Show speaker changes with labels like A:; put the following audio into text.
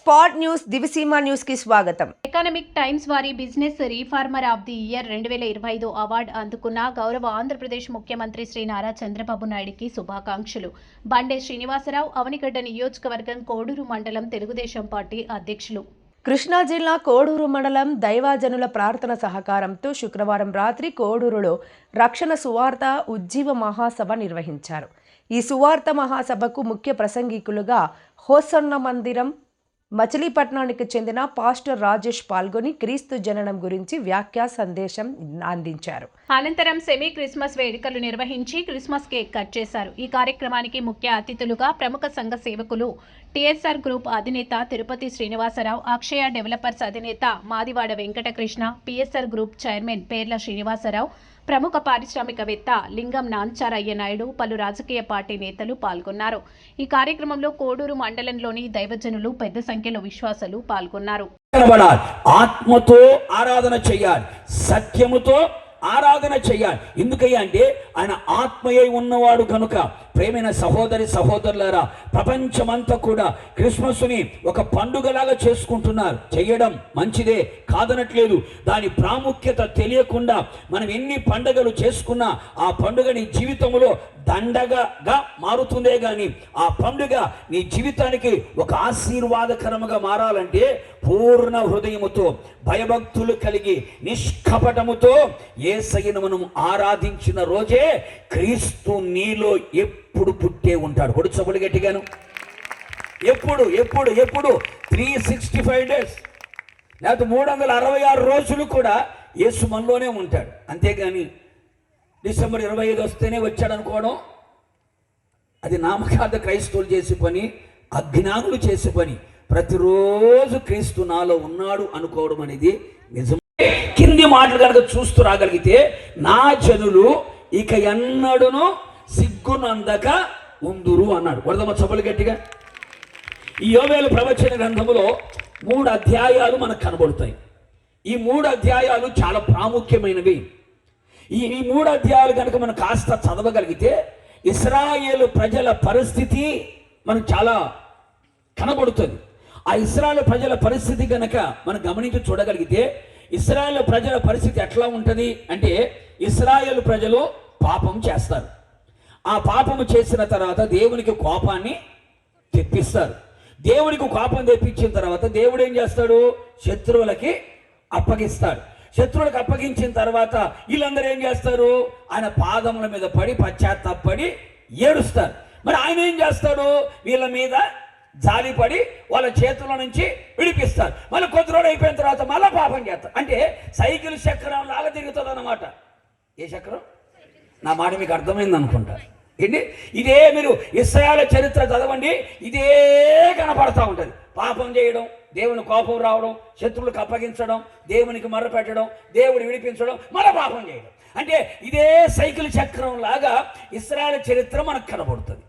A: Spot news Diviseema news కి స్వాగతం.
B: Economic times వారి business reformer of the year 2025 award అందుకున్న గౌరవ ఆంధ్రప్రదేశ్ ముఖ్యమంత్రి శ్రీ నారా చంద్రబాబు నాయుడుకి శుభాకాంక్షలు. బండే శ్రీనివాసరావు, అవనిగడ్డ నియోజకవర్గం, కోడూరు మండలం తెలుగుదేశం పార్టీ అధ్యక్షులు.
A: కృష్ణా జిల్లా కోడూరు మండలం దైవజనుల ప్రార్థన సహకారంతో శుక్రవారం రాత్రి కోడూరులో రక్షణ సువార్త ఉజ్జీవ మహాసభ నిర్వహించారు. ఈ సువార్త మహాసభకు ముఖ్య ప్రసంగికులుగా హోసన్న మందిరం మచిలీపట్నానికి చెందిన పాస్టర్ రాజేష్ పాల్గొని క్రీస్తు జననం గురించి వ్యాఖ్యా సందేశం అందించారు.
B: అనంతరం సెమీ క్రిస్మస్ వేడుకలు నిర్వహించి క్రిస్మస్ కేక్ కట్ చేశారు. ఈ కార్యక్రమానికి ముఖ్య అతిథులుగా ప్రముఖ సంఘ సేవకులు, టిఎస్ఆర్ గ్రూప్ అధినేత తిరుపతి శ్రీనివాసరావు, అక్షయ డెవలపర్స్ అధినేత Madiwada Venkatakrishna, PSR group chairman పేర్ల శ్రీనివాసరావు, ప్రముఖ పారిశ్రామికవేత్త లింగం నాంచారయ్య నాయుడు, పలు రాజకీయ పార్టీ నేతలు పాల్గొన్నారు. ఈ కార్యక్రమంలో కోడూరు మండలంలోని దైవజనులు, పెద్ద సంఖ్యలో విశ్వాసులు పాల్గొన్నారు.
C: ఆత్మతో ఆరాధన చేయాలి, సత్యముతో ఆరాధన చేయాలి. ఎందుకయ్యా అంటే ఆయన ఆత్మయే ఉన్నవాడు కనుక. ప్రేమైన సహోదరి సహోదరులారా, ప్రపంచమంతా కూడా క్రిస్మస్ని ఒక పండుగలాగా చేసుకుంటున్నారు. చేయడం మంచిదే, కాదనట్లేదు. దాని ప్రాముఖ్యత తెలియకుండా మనం ఎన్ని పండుగలు చేసుకున్నా ఆ పండుగ నీ జీవితంలో దండగా మారుతుందే కానీ ఆ పండుగ నీ జీవితానికి ఒక ఆశీర్వాదకరముగా మారాలంటే పూర్ణ హృదయముతో, భయభక్తులు కలిగి, నిష్కపటముతో యేసయ్యను మనం ఆరాధించిన రోజే క్రీస్తు నీలో ఎప్పుడు పుట్టే ఉంటాడు. కొడు చబులు గట్టిగాను. ఎప్పుడు ఎప్పుడు ఎప్పుడు 365 డేస్ లేకపోతే 366 రోజులు కూడా యేసు మనలోనే ఉంటాడు. అంతేగాని డిసెంబర్ 25 వస్తేనే వచ్చాడు అనుకోవడం అది నామకార్థ క్రైస్తవులు చేసే పని, అజ్ఞానులు చేసే పని. ప్రతిరోజు క్రీస్తు నాలో ఉన్నాడు అనుకోవడం అనేది నిజం. కింది మాటలు కనుక చూస్తూ రాగలిగితే, నా జనులు ఇక ఎన్నడూను సిగ్గునందక ఉందురు అన్నాడు. వరదమ్మ చప్పలు గట్టిగా. ఈ యోవేలు ప్రవచన గ్రంథములో 3 అధ్యాయాలు మనకు కనబడతాయి. ఈ 3 అధ్యాయాలు చాలా ప్రాముఖ్యమైనవి. ఈ 3 అధ్యాయాలు కనుక మనం కాస్త చదవగలిగితే ఇశ్రాయేలు ప్రజల పరిస్థితి మనకు చాలా కనబడుతుంది. ఆ ఇశ్రాయేలు ప్రజల పరిస్థితి కనుక మనం గమనించి చూడగలిగితే ఇశ్రాయేలు ప్రజల పరిస్థితి ఎట్లా ఉంటుంది అంటే, ఇశ్రాయేలు ప్రజలు పాపం చేస్తారు. ఆ పాపము చేసిన తర్వాత దేవునికి కోపాన్ని తెప్పిస్తారు. దేవునికి కోపం తెప్పించిన తర్వాత దేవుడు ఏం చేస్తాడు? శత్రువులకి అప్పగిస్తాడు. శత్రువులకు అప్పగించిన తర్వాత వీళ్ళందరూ ఏం చేస్తారు? ఆయన పాదముల మీద పడి పశ్చాత్తాపడి ఏడుస్తారు. మరి ఆయన ఏం చేస్తాడు? వీళ్ళ మీద జాలిపడి వాళ్ళ చేతుల నుంచి విడిపిస్తారు. మళ్ళీ కొద్ది రోజులు అయిపోయిన తర్వాత మళ్ళీ పాపం చేస్తారు. అంటే సైకిల్ చక్రం లాగా తిరుగుతుంది అన్నమాట. ఏ చక్రం? నా మాట మీకు అర్థమైంది అనుకుంటా. ఏంటి? ఇదే మీరు ఇశ్రాయేలు చరిత్ర చదవండి, ఇదే కనపడతా ఉంటుంది. పాపం చేయడం, దేవుని కోపం రావడం, శత్రువులకు అప్పగించడం, దేవునికి మర్ర పెట్టడం, దేవుడు విడిపించడం, మళ్ళీ పాపం చేయడం. అంటే ఇదే సైకిల్ చక్రం లాగా ఇశ్రాయేలు చరిత్ర మనకు కనబడుతుంది.